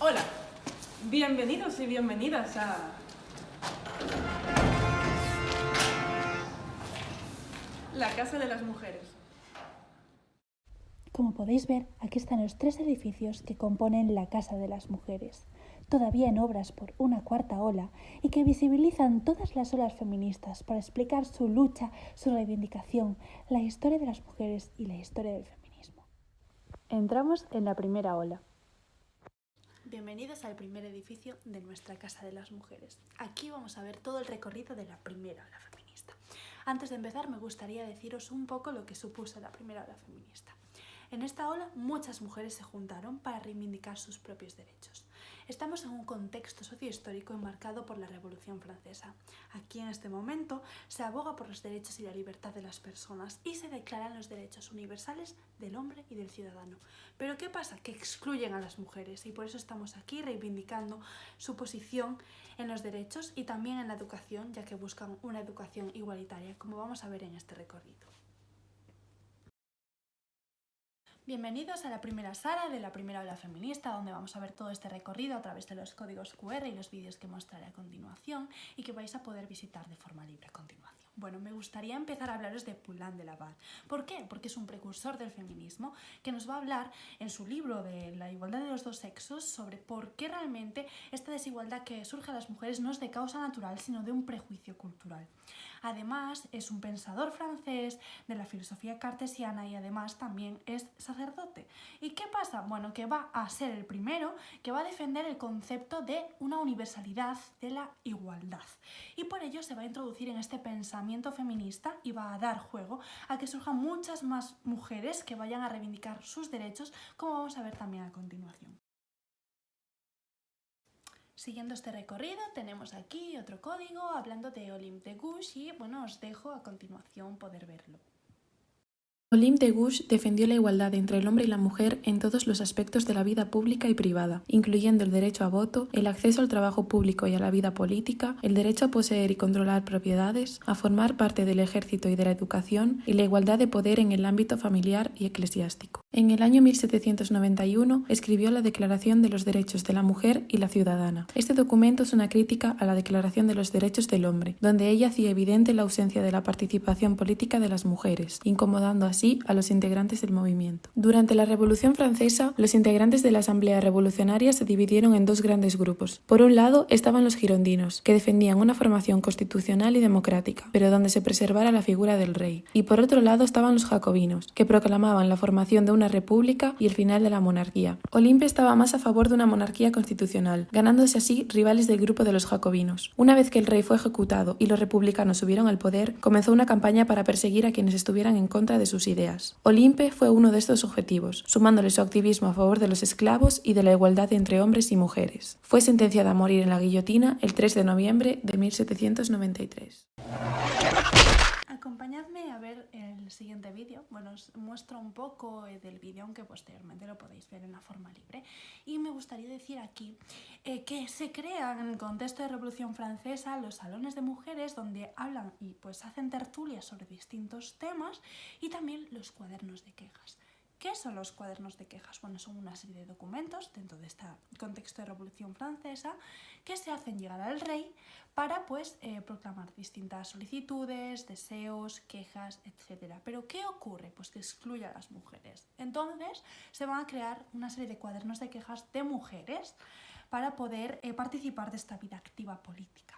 Hola, bienvenidos y bienvenidas a... La Casa de las Mujeres. Como podéis ver, aquí están los 3 edificios que componen la Casa de las Mujeres, todavía en obras por una cuarta ola y que visibilizan todas las olas feministas para explicar su lucha, su reivindicación, la historia de las mujeres y la historia del feminismo. Entramos en la primera ola. Bienvenidos al primer edificio de nuestra Casa de las Mujeres. Aquí vamos a ver todo el recorrido de la primera ola feminista. Antes de empezar, me gustaría deciros un poco lo que supuso la primera ola feminista. En esta ola, muchas mujeres se juntaron para reivindicar sus propios derechos. Estamos en un contexto sociohistórico enmarcado por la Revolución Francesa. Aquí, en este momento, se aboga por los derechos y la libertad de las personas y se declaran los derechos universales del hombre y del ciudadano. Pero ¿qué pasa? Que excluyen a las mujeres y por eso estamos aquí reivindicando su posición en los derechos y también en la educación, ya que buscan una educación igualitaria, como vamos a ver en este recorrido. Bienvenidos a la primera sala de la primera ola feminista, donde vamos a ver todo este recorrido a través de los códigos QR y los vídeos que mostraré a continuación y que vais a poder visitar de forma libre a continuación. Bueno, me gustaría empezar a hablaros de Poulain de Laval. ¿Por qué? Porque es un precursor del feminismo que nos va a hablar en su libro de la igualdad de los dos sexos sobre por qué realmente esta desigualdad que surge a las mujeres no es de causa natural, sino de un prejuicio cultural. Además, es un pensador francés de la filosofía cartesiana y además también es sacerdote. ¿Y qué pasa? Bueno, que va a ser el primero que va a defender el concepto de una universalidad de la igualdad. Y por ello se va a introducir en este pensamiento feminista y va a dar juego a que surjan muchas más mujeres que vayan a reivindicar sus derechos, como vamos a ver también a continuación. Siguiendo este recorrido tenemos aquí otro código hablando de Olympe de Gouges y bueno, os dejo a continuación poder verlo. Olympe de Gouges defendió la igualdad entre el hombre y la mujer en todos los aspectos de la vida pública y privada, incluyendo el derecho a voto, el acceso al trabajo público y a la vida política, el derecho a poseer y controlar propiedades, a formar parte del ejército y de la educación y la igualdad de poder en el ámbito familiar y eclesiástico. En el año 1791 escribió la Declaración de los Derechos de la Mujer y la Ciudadana. Este documento es una crítica a la Declaración de los Derechos del Hombre, donde ella hacía evidente la ausencia de la participación política de las mujeres, incomodando así a los integrantes del movimiento. Durante la Revolución Francesa, los integrantes de la Asamblea Revolucionaria se dividieron en dos grandes grupos. Por un lado estaban los girondinos, que defendían una formación constitucional y democrática, pero donde se preservara la figura del rey. Y por otro lado estaban los jacobinos, que proclamaban la formación de una república y el final de la monarquía. Olympe estaba más a favor de una monarquía constitucional, ganándose así rivales del grupo de los jacobinos. Una vez que el rey fue ejecutado y los republicanos subieron al poder, comenzó una campaña para perseguir a quienes estuvieran en contra de sus ideas. Olympe fue uno de estos objetivos, sumándole su activismo a favor de los esclavos y de la igualdad entre hombres y mujeres. Fue sentenciada a morir en la guillotina el 3 de noviembre de 1793. Acompañadme a ver el siguiente vídeo. Bueno, os muestro un poco del vídeo, aunque posteriormente lo podéis ver en la forma libre. Y me gustaría decir aquí que se crean en el contexto de Revolución Francesa los salones de mujeres donde hablan y pues hacen tertulias sobre distintos temas y también los cuadernos de quejas. ¿Qué son los cuadernos de quejas? Bueno, son una serie de documentos dentro de este contexto de Revolución Francesa que se hacen llegar al rey para proclamar distintas solicitudes, deseos, quejas, etc. ¿Pero qué ocurre? Pues que excluye a las mujeres. Entonces se van a crear una serie de cuadernos de quejas de mujeres para poder participar de esta vida activa política.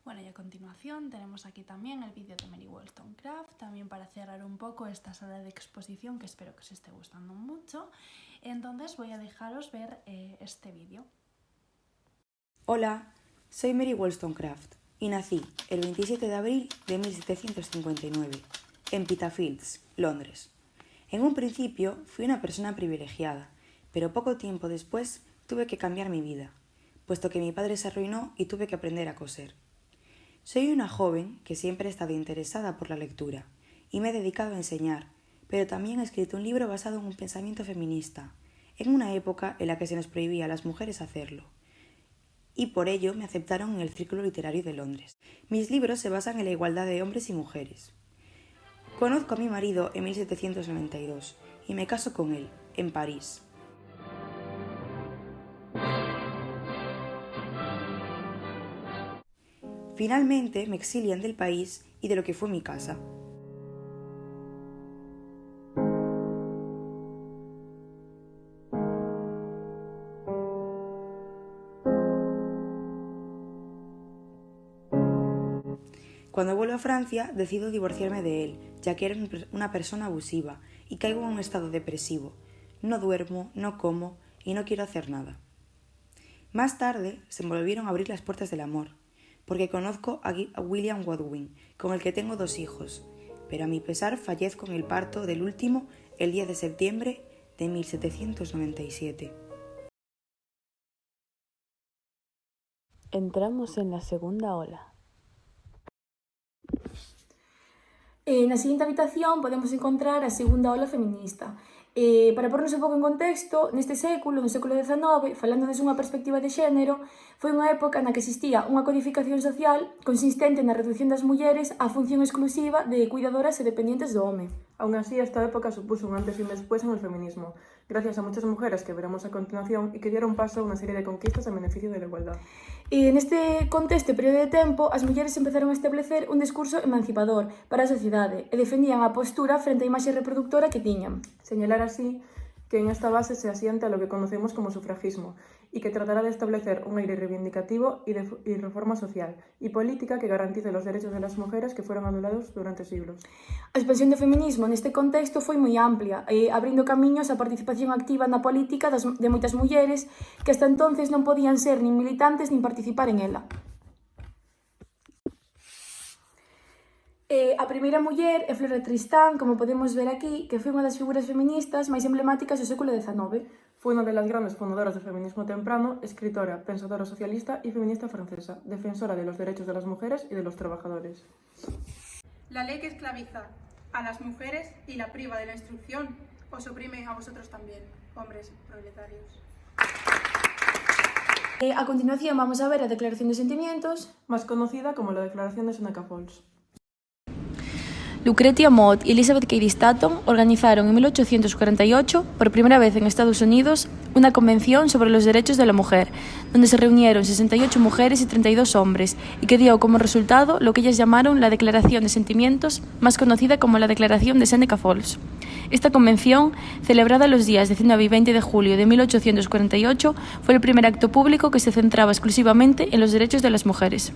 Bueno, y a continuación tenemos aquí también el vídeo de Mary Wollstonecraft, también para cerrar un poco esta sala de exposición que espero que os esté gustando mucho. Entonces voy a dejaros ver este vídeo. Hola, soy Mary Wollstonecraft y nací el 27 de abril de 1759 en Peterfields, Londres. En un principio fui una persona privilegiada, pero poco tiempo después tuve que cambiar mi vida, puesto que mi padre se arruinó y tuve que aprender a coser. Soy una joven que siempre he estado interesada por la lectura y me he dedicado a enseñar, pero también he escrito un libro basado en un pensamiento feminista, en una época en la que se nos prohibía a las mujeres hacerlo. Y por ello me aceptaron en el Círculo Literario de Londres. Mis libros se basan en la igualdad de hombres y mujeres. Conozco a mi marido en 1792 y me caso con él, en París. Finalmente me exilian del país y de lo que fue mi casa. Cuando vuelvo a Francia, decido divorciarme de él, ya que era una persona abusiva, y caigo en un estado depresivo. No duermo, no como y no quiero hacer nada. Más tarde se me volvieron a abrir las puertas del amor, porque conozco a William Godwin, con el que tengo 2 hijos, pero a mi pesar fallezco en el parto del último el 10 de septiembre de 1797. Entramos en la segunda ola. Na seguinte habitación podemos encontrar a segunda ola feminista. Para pornos un pouco en contexto, neste século, no século XIX, falando desde unha perspectiva de xénero, foi unha época na que existía unha codificación social consistente na reducción das mulleres á función exclusiva de cuidadoras e dependientes do home. Aún así, esta época supuso un antes y un después en el feminismo, gracias a muchas mujeres que veremos a continuación y que dieron paso a una serie de conquistas en beneficio de la igualdad. Neste contexto e período de tempo, as mulleres empezaron a establecer un discurso emancipador para a sociedade e defendían a postura frente á imaxe reproductora que tiñan. Señalar así que en esta base se asienta lo que conocemos como sufragismo y que tratará de establecer un aire reivindicativo y reforma social y política que garantice los derechos de las mujeres que fueron anulados durante siglos. A expansión do feminismo neste contexto foi moi amplia, abrindo camiños á participación activa na política de moitas mulleres que hasta entonces non podían ser nin militantes nin participar en ela. A primeira muller é Flora Tristán, como podemos ver aquí, que foi unha das figuras feministas máis emblemáticas do século XIX. Fue una de las grandes fundadoras del feminismo temprano, escritora, pensadora socialista y feminista francesa, defensora de los derechos de las mujeres y de los trabajadores. La ley que esclaviza a las mujeres y la priva de la instrucción os oprime a vosotros también, hombres proletarios. A continuación vamos a ver a Declaración de Sentimientos, más conocida como la Declaración de Seneca Falls. Lucretia Mott y Elizabeth Cady Stanton organizaron en 1848, por primera vez en Estados Unidos, una convención sobre los derechos de la mujer, donde se reunieron 68 mujeres y 32 hombres, y que dio como resultado lo que ellas llamaron la Declaración de Sentimientos, más conocida como la Declaración de Seneca Falls. Esta convención, celebrada los días 19 y 20 de julio de 1848, fue el primer acto público que se centraba exclusivamente en los derechos de las mujeres.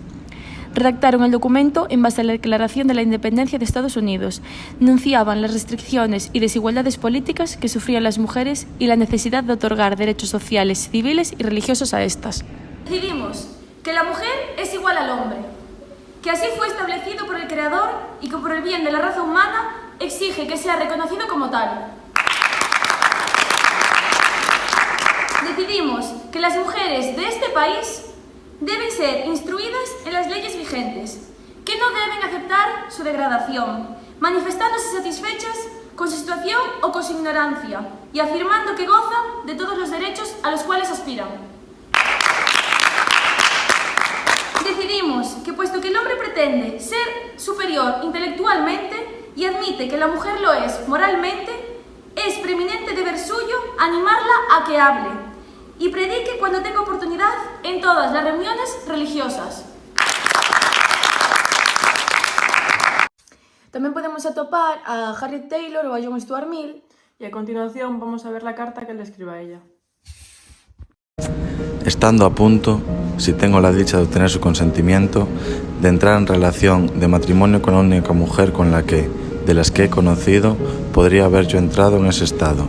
Redactaron el documento en base a la Declaración de la Independencia de Estados Unidos. Denunciaban las restricciones y desigualdades políticas que sufrían las mujeres y la necesidad de otorgar derechos sociales, civiles y religiosos a estas. Decidimos que la mujer es igual al hombre, que así fue establecido por el Creador y que por el bien de la raza humana exige que sea reconocido como tal. Decidimos que las mujeres de este país deben ser instruidas en las leyes vigentes, que no deben aceptar su degradación, manifestándose satisfechas con su situación o con su ignorancia y afirmando que gozan de todos los derechos a los cuales aspiran. Decidimos que, puesto que el hombre pretende ser superior intelectualmente y admite que la mujer lo es moralmente, es preeminente deber suyo animarla a que hable y predique cuando tenga oportunidad en todas las reuniones religiosas. Tamén podemos atopar a Harriet Taylor ou a John Stuart Mill. Y a continuación vamos a ver la carta que le escribe a ella. Estando a punto, si tengo la dicha de obtener su consentimiento, de entrar en relación de matrimonio con la única mujer con la que, de las que he conocido, podría haber yo entrado en ese estado.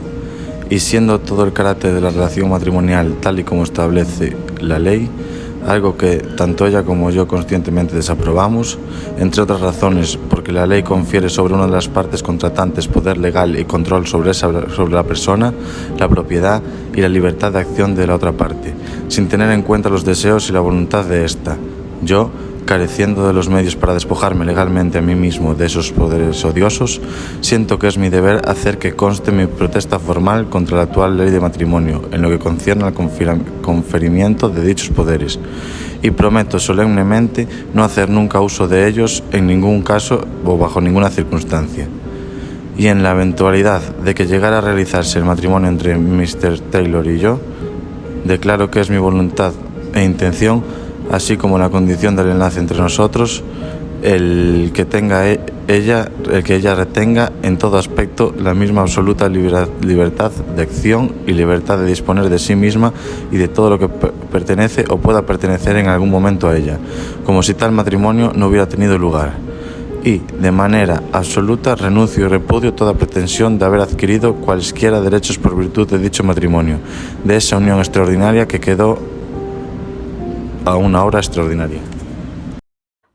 Y siendo todo el carácter de la relación matrimonial tal y como establece la ley, algo que tanto ella como yo conscientemente desaprobamos, entre otras razones porque la ley confiere sobre una de las partes contratantes poder legal y control sobre la persona, la propiedad y la libertad de acción de la otra parte, sin tener en cuenta los deseos y la voluntad de ésta. Yo, careciendo de los medios para despojarme legalmente a mí mismo de esos poderes odiosos, siento que es mi deber hacer que conste mi protesta formal contra la actual ley de matrimonio en lo que concierne al conferimiento de dichos poderes, y prometo solemnemente no hacer nunca uso de ellos en ningún caso o bajo ninguna circunstancia. Y en la eventualidad de que llegara a realizarse el matrimonio entre Mr. Taylor y yo, declaro que es mi voluntad e intención así como la condición del enlace entre nosotros, el que ella retenga en todo aspecto la misma absoluta libertad de acción y libertad de disponer de sí misma y de todo lo que pertenece o pueda pertenecer en algún momento a ella, como si tal matrimonio no hubiera tenido lugar. Y, de manera absoluta, renuncio y repudio toda pretensión de haber adquirido cualesquiera derechos por virtud de dicho matrimonio, de esa unión extraordinaria que quedó a una hora extraordinaria.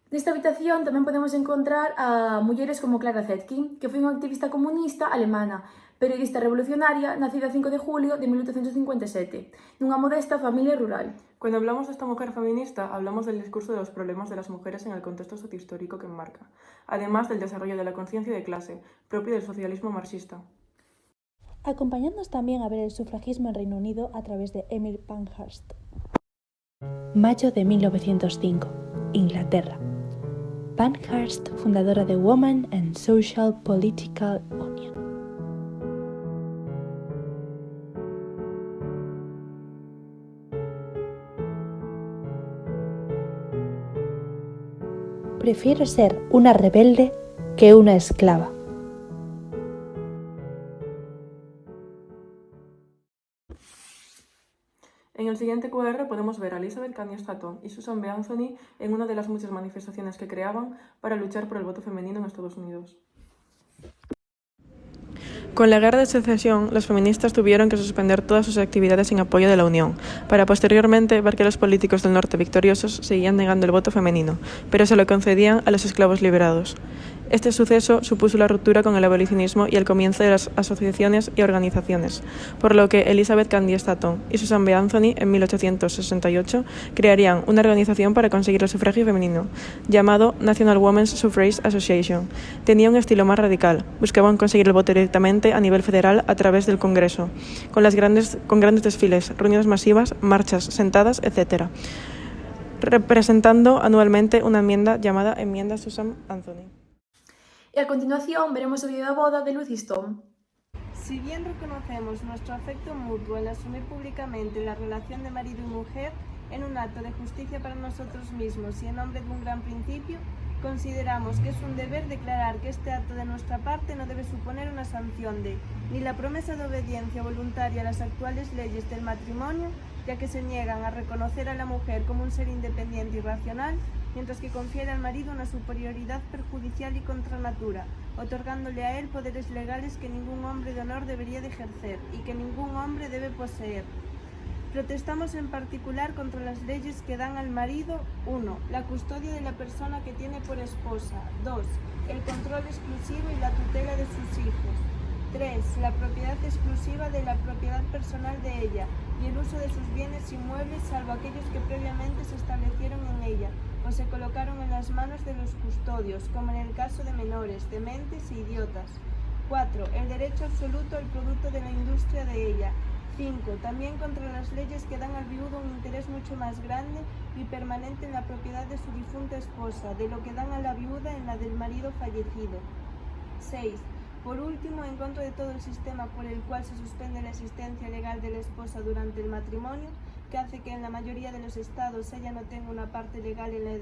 Nesta habitación tamén podemos encontrar a mulleres como Clara Zetkin, que foi unha activista comunista alemana, periodista revolucionaria, nacida 5 de julio de 1857, nunha modesta familia rural. Cuando hablamos de esta mujer feminista, hablamos del discurso de los problemas de las mujeres en el contexto sociohistórico que enmarca, además del desarrollo de la conciencia de clase, propio del socialismo marxista. Acompañándonos también a ver el sufragismo en Reino Unido a través de Emily Pankhurst. Mayo de 1905, Inglaterra. Pankhurst, fundadora de Women and Social Political Union. Prefiero ser una rebelde que una esclava. En el siguiente QR podemos ver a Elizabeth Cady Stanton y Susan B. Anthony en una de las muchas manifestaciones que creaban para luchar por el voto femenino en Estados Unidos. Con la Guerra de Secesión, los feministas tuvieron que suspender todas sus actividades en apoyo de la Unión, para posteriormente ver que los políticos del norte victoriosos seguían negando el voto femenino, pero se lo concedían a los esclavos liberados. Este suceso supuso la ruptura con el abolicionismo y el comienzo de las asociaciones y organizaciones, por lo que Elizabeth Cady Stanton y Susan B. Anthony en 1868 crearían una organización para conseguir el sufragio femenino, llamado National Women's Suffrage Association. Tenía un estilo más radical, buscaban conseguir el voto directamente a nivel federal a través del Congreso, con grandes desfiles, reuniones masivas, marchas, sentadas, etc., representando anualmente una enmienda llamada Enmienda Susan Anthony. Y a continuación veremos el vídeo de boda de Lucy Stone. Si bien reconocemos nuestro afecto mutuo al asumir públicamente la relación de marido y mujer en un acto de justicia para nosotros mismos y en nombre de un gran principio, consideramos que es un deber declarar que este acto de nuestra parte no debe suponer una sanción de ni la promesa de obediencia voluntaria a las actuales leyes del matrimonio, ya que se niegan a reconocer a la mujer como un ser independiente y racional, mientras que confiere al marido una superioridad perjudicial y contra natura, otorgándole a él poderes legales que ningún hombre de honor debería de ejercer y que ningún hombre debe poseer. Protestamos en particular contra las leyes que dan al marido 1. La custodia de la persona que tiene por esposa. 2. El control exclusivo y la tutela de sus hijos. 3. La propiedad exclusiva de la propiedad personal de ella y el uso de sus bienes inmuebles salvo aquellos que previamente se establecieron en ella o se colocaron en las manos de los custodios, como en el caso de menores, dementes e idiotas. 4. El derecho absoluto al producto de la industria de ella. 5. También contra las leyes que dan al viudo un interés mucho más grande y permanente en la propiedad de su difunta esposa, de lo que dan a la viuda en la del marido fallecido. 6. Por último, en contra de todo el sistema por el cual se suspende la existencia legal de la esposa durante el matrimonio, que hace que en la mayoría de los estados ella no tenga una parte legal en la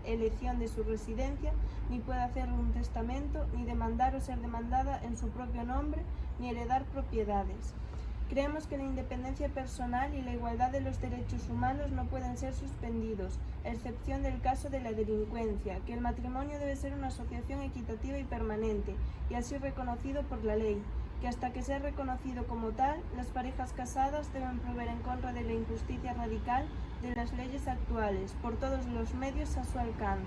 elección de su residencia, ni pueda hacer un testamento, ni demandar o ser demandada en su propio nombre, ni heredar propiedades. Creemos que la independencia personal y la igualdad de los derechos humanos no pueden ser suspendidos, a excepción del caso de la delincuencia, que el matrimonio debe ser una asociación equitativa y permanente, y así reconocido por la ley, que hasta que sea reconocido como tal, las parejas casadas deben proveer en contra de la injusticia radical de las leyes actuales, por todos los medios a su alcance.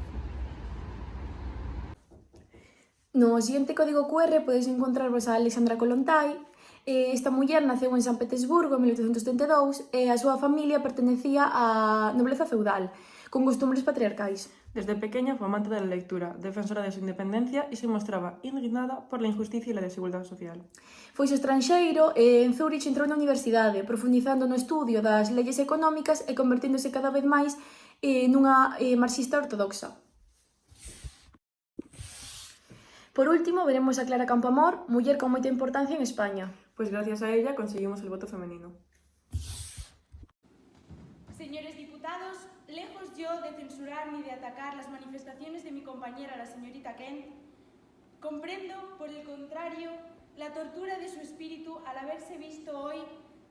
No siguiente código QR podéis encontrarvos a Alexandra Kollontai. Esta muller naceu en San Petersburgo en 1832 e a súa familia pertenecía á nobleza feudal, con costumbres patriarcais. Desde pequeña fue amante de la lectura, defensora de su independencia y se mostraba indignada por la injusticia y la desigualdad social. Foise estranxeiro e en Zúrich entrou na universidade, profundizando no estudio das leyes económicas e convertíndose cada vez máis nunha marxista ortodoxa. Por último, veremos a Clara Campoamor, muller con moita importancia en España. Pues gracias a ella conseguimos el voto femenino. Señores diputados, lejos yo de censurar ni de atacar las manifestaciones de mi compañera, la señorita Kent, comprendo, por el contrario, la tortura de su espíritu al haberse visto hoy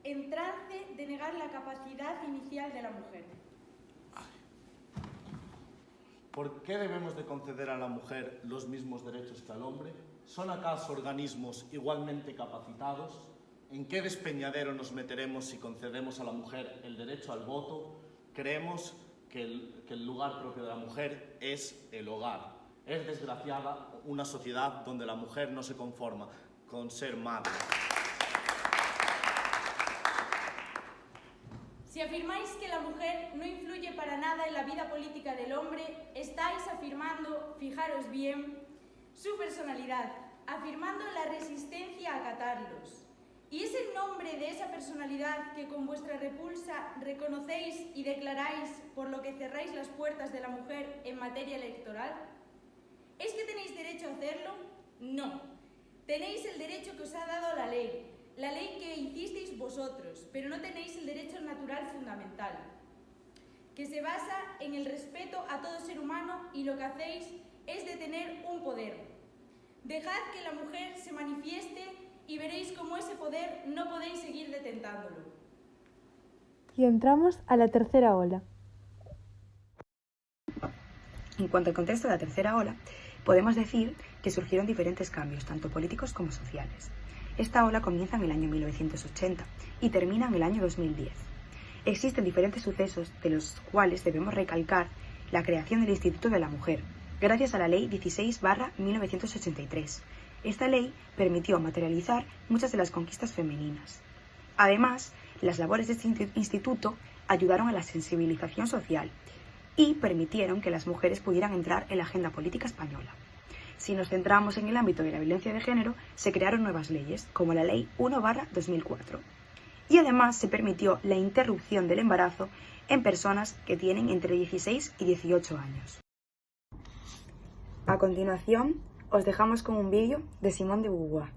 en trance de negar la capacidad inicial de la mujer. ¿Por qué debemos de conceder a la mujer los mismos derechos que al hombre? ¿Son acaso organismos igualmente capacitados? ¿En qué despeñadero nos meteremos si concedemos a la mujer el derecho al voto? Creemos que el lugar propio de la mujer es el hogar. Es desgraciada una sociedad donde la mujer no se conforma con ser madre. Si afirmáis que la mujer no influye para nada en la vida política del hombre, estáis afirmando, fijaros bien, su personalidad, afirmando la resistencia a acatarlos. ¿Y es el nombre de esa personalidad que con vuestra repulsa reconocéis y declaráis por lo que cerráis las puertas de la mujer en materia electoral? ¿Es que tenéis derecho a hacerlo? No. Tenéis el derecho que os ha dado la ley que hicisteis vosotros, pero no tenéis el derecho natural fundamental, que se basa en el respeto a todo ser humano, y lo que hacéis es detener un poder. Dejad que la mujer se manifieste y veréis cómo ese poder no podéis seguir detentándolo. Y entramos a la tercera ola. En cuanto al contexto de la tercera ola, podemos decir que surgieron diferentes cambios, tanto políticos como sociales. Esta ola comienza en el año 1980 y termina en el año 2010. Existen diferentes sucesos de los cuales debemos recalcar la creación del Instituto de la Mujer, gracias a la Ley 16/1983. Esta ley permitió materializar muchas de las conquistas femeninas. Además, las labores de este instituto ayudaron a la sensibilización social y permitieron que las mujeres pudieran entrar en la agenda política española. Si nos centramos en el ámbito de la violencia de género, se crearon nuevas leyes, como la Ley 1/2004. Y además se permitió la interrupción del embarazo en personas que tienen entre 16 y 18 años. A continuación, os dejamos con un vídeo de Simone de Beauvoir.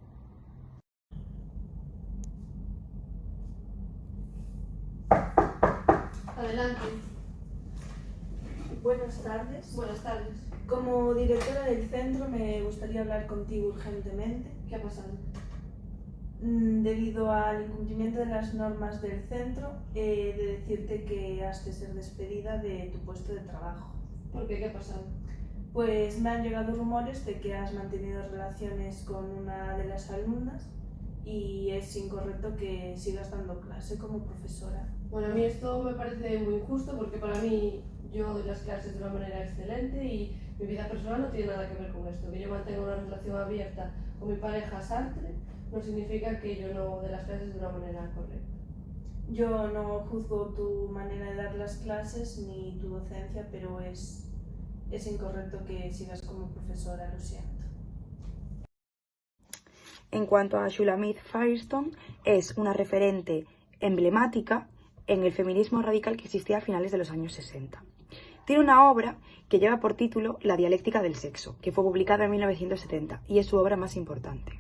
Adelante. Buenas tardes. Buenas tardes. Como directora del centro me gustaría hablar contigo urgentemente. ¿Qué ha pasado? Debido al incumplimiento de las normas del centro, he de decirte que has de ser despedida de tu puesto de trabajo. ¿Por qué? ¿Qué ha pasado? Pues me han llegado rumores de que has mantenido relaciones con una de las alumnas y es incorrecto que sigas dando clase como profesora. Bueno, a mí esto me parece muy injusto porque para mí yo doy las clases de una manera excelente y mi vida personal no tiene nada que ver con esto. Que yo mantenga una relación abierta con mi pareja Sartre no significa que yo no dé las clases de una manera correcta. Yo no juzgo tu manera de dar las clases ni tu docencia, pero es incorrecto que sigas como profesora, lo siento. En cuanto a Shulamit Firestone, es una referente emblemática en el feminismo radical que existía a finales de los años 60. Tiene una obra que lleva por título La dialéctica del sexo, que fue publicada en 1970 y es su obra más importante.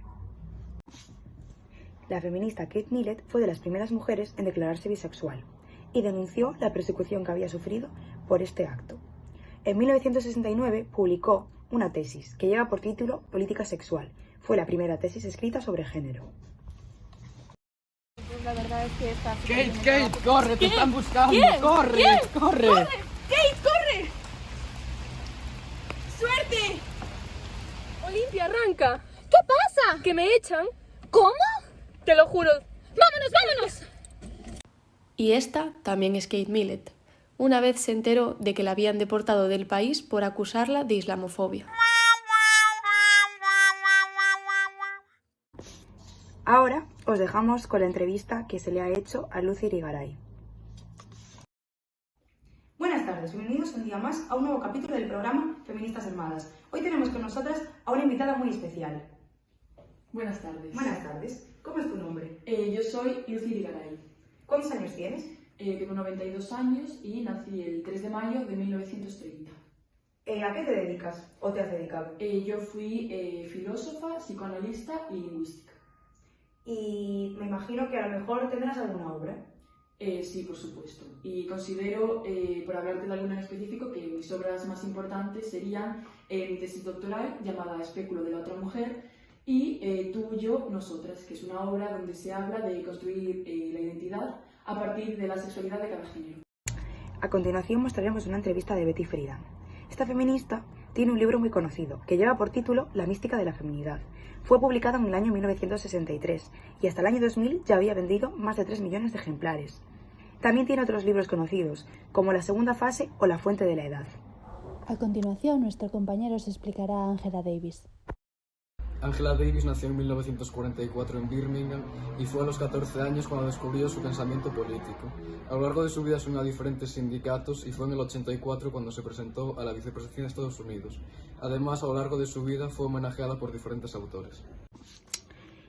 La feminista Kate Millett fue de las primeras mujeres en declararse bisexual y denunció la persecución que había sufrido por este acto. En 1969 publicó una tesis que lleva por título Política sexual. Fue la primera tesis escrita sobre género. Pues la verdad es que está... Kate, corre, te están buscando. ¿Quién? Corre, ¿Quién? corre. ¡Kate, corre! ¡Suerte! Olimpia, arranca. ¿Qué pasa? ¿Que me echan? ¿Cómo? Te lo juro. ¡Vámonos, vámonos! Y esta también es Kate Millett. Una vez se enteró de que la habían deportado del país por acusarla de islamofobia. Ahora os dejamos con la entrevista que se le ha hecho a Lucy Irigaray. Buenas tardes, bienvenidos un día más a un nuevo capítulo del programa Feministas Armadas. Hoy tenemos con nosotras a una invitada muy especial. Buenas tardes. Buenas tardes. ¿Cómo es tu nombre? Yo soy Lucy Irigaray. ¿Cuántos años tienes? Tengo 92 años y nací el 3 de mayo de 1930. ¿A qué te dedicas o te has dedicado? Yo fui filósofa, psicoanalista y lingüística. Y me imagino que a lo mejor tendrás alguna obra. Sí, por supuesto. Y considero, por hablarte de alguna en específico, que mis obras más importantes serían mi tesis doctoral llamada Espéculo de la otra mujer y Tú, yo, nosotras, que es una obra donde se habla de construir la identidad a partir de la sexualidad de cada género. A continuación mostraremos una entrevista de Betty Friedan. Esta feminista tiene un libro muy conocido que lleva por título La mística de la feminidad. Fue publicado en el año 1963 y hasta el año 2000 ya había vendido más de 3 millones de ejemplares. También tiene otros libros conocidos, como La segunda fase o La fuente de la edad. A continuación, nuestro compañero se explicará a Angela Davis. Angela Davis nació en 1944 en Birmingham y fue a los 14 años cuando descubrió su pensamiento político. A lo largo de su vida se unió a diferentes sindicatos y fue en el 84 cuando se presentó a la vicepresidencia de Estados Unidos. Además, a lo largo de su vida fue homenajeada por diferentes autores.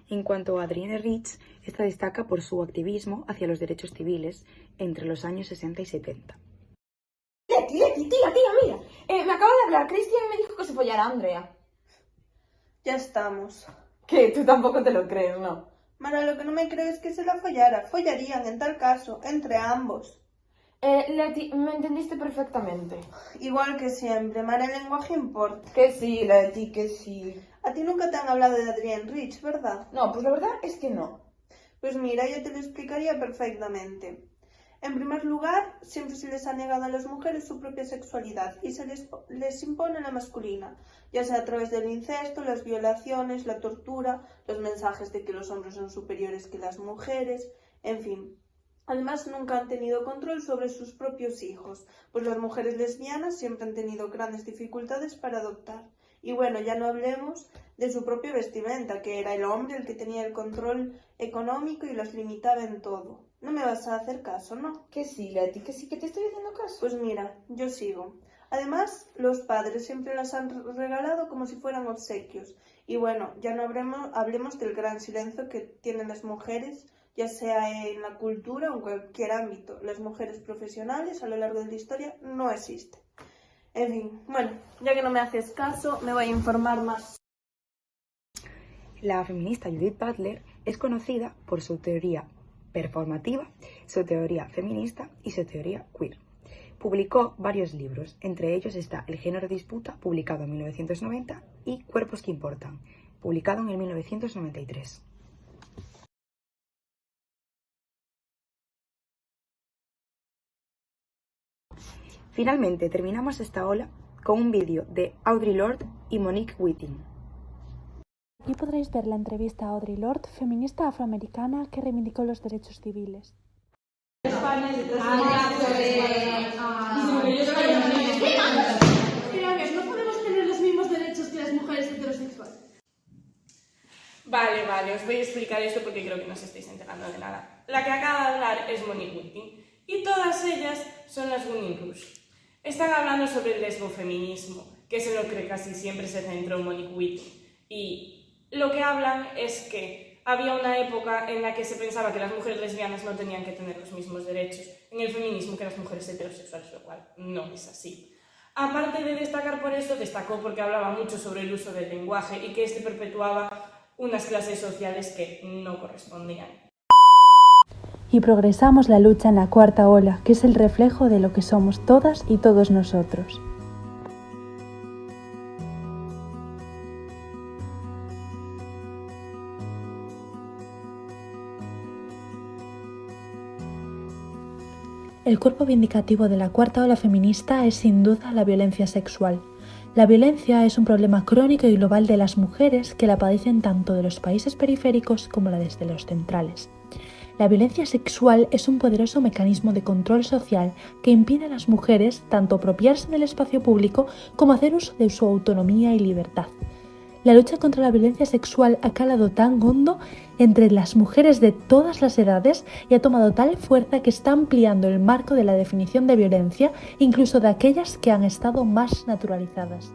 En cuanto a Adrienne Rich, esta destaca por su activismo hacia los derechos civiles entre los años 60 y 70. Leti, tía, mira. Me acaba de hablar Cristian y me dijo que se follara a Andrea. Ya estamos. ¿Qué? Tú tampoco te lo crees, ¿no? Mara, lo que no me creo es que se la follara. Follarían, en tal caso, entre ambos. Leti, me entendiste perfectamente. Igual que siempre, Mara, el lenguaje importa. Que sí, Leti, que sí. A ti nunca te han hablado de Adrienne Rich, ¿verdad? No, pues la verdad es que no. Pues mira, yo te lo explicaría perfectamente. En primer lugar, siempre se les ha negado a las mujeres su propia sexualidad y se les impone la masculina, ya sea a través del incesto, las violaciones, la tortura, los mensajes de que los hombres son superiores que las mujeres, en fin. Además, nunca han tenido control sobre sus propios hijos, pues las mujeres lesbianas siempre han tenido grandes dificultades para adoptar. Y bueno, ya no hablemos de su propia vestimenta, que era el hombre el que tenía el control económico y las limitaba en todo. No me vas a hacer caso, ¿no? Que sí, Leti, que sí, que te estoy haciendo caso. Pues mira, yo sigo. Además, los padres siempre las han regalado como si fueran obsequios. Y bueno, ya no hablemos del gran silencio que tienen las mujeres, ya sea en la cultura o en cualquier ámbito. Las mujeres profesionales a lo largo de la historia no existen. En fin, bueno, ya que no me haces caso, me voy a informar más. La feminista Judith Butler es conocida por su teoría performativa, su teoría feminista y su teoría queer. Publicó varios libros, entre ellos está El género disputa, publicado en 1990, y Cuerpos que importan, publicado en el 1993. Finalmente terminamos esta ola con un vídeo de Audre Lorde y Monique Witting. Aquí podréis ver la entrevista a Audre Lorde, feminista afroamericana que reivindicó los derechos civiles. No podemos tener los mismos derechos que las mujeres heterosexuales. Vale, os voy a explicar esto porque creo que no os estáis enterando de nada. La que acaba de hablar es Monique Witting y todas ellas son las Women Rush. Están hablando sobre el lesbofeminismo, que es en lo que casi siempre se centró Monique Witting. Y lo que hablan es que había una época en la que se pensaba que las mujeres lesbianas no tenían que tener los mismos derechos en el feminismo que las mujeres heterosexuales, lo cual no es así. Aparte de destacar por eso, destacó porque hablaba mucho sobre el uso del lenguaje y que este perpetuaba unas clases sociales que no correspondían. Y progresamos la lucha en la cuarta ola, que es el reflejo de lo que somos todas y todos nosotros. El cuerpo vindicativo de la cuarta ola feminista es sin duda la violencia sexual. La violencia es un problema crónico y global de las mujeres que la padecen tanto de los países periféricos como la desde los centrales. La violencia sexual es un poderoso mecanismo de control social que impide a las mujeres tanto apropiarse del espacio público como hacer uso de su autonomía y libertad. La lucha contra la violencia sexual ha calado tan hondo entre las mujeres de todas las edades y ha tomado tal fuerza que está ampliando el marco de la definición de violencia, incluso de aquellas que han estado más naturalizadas.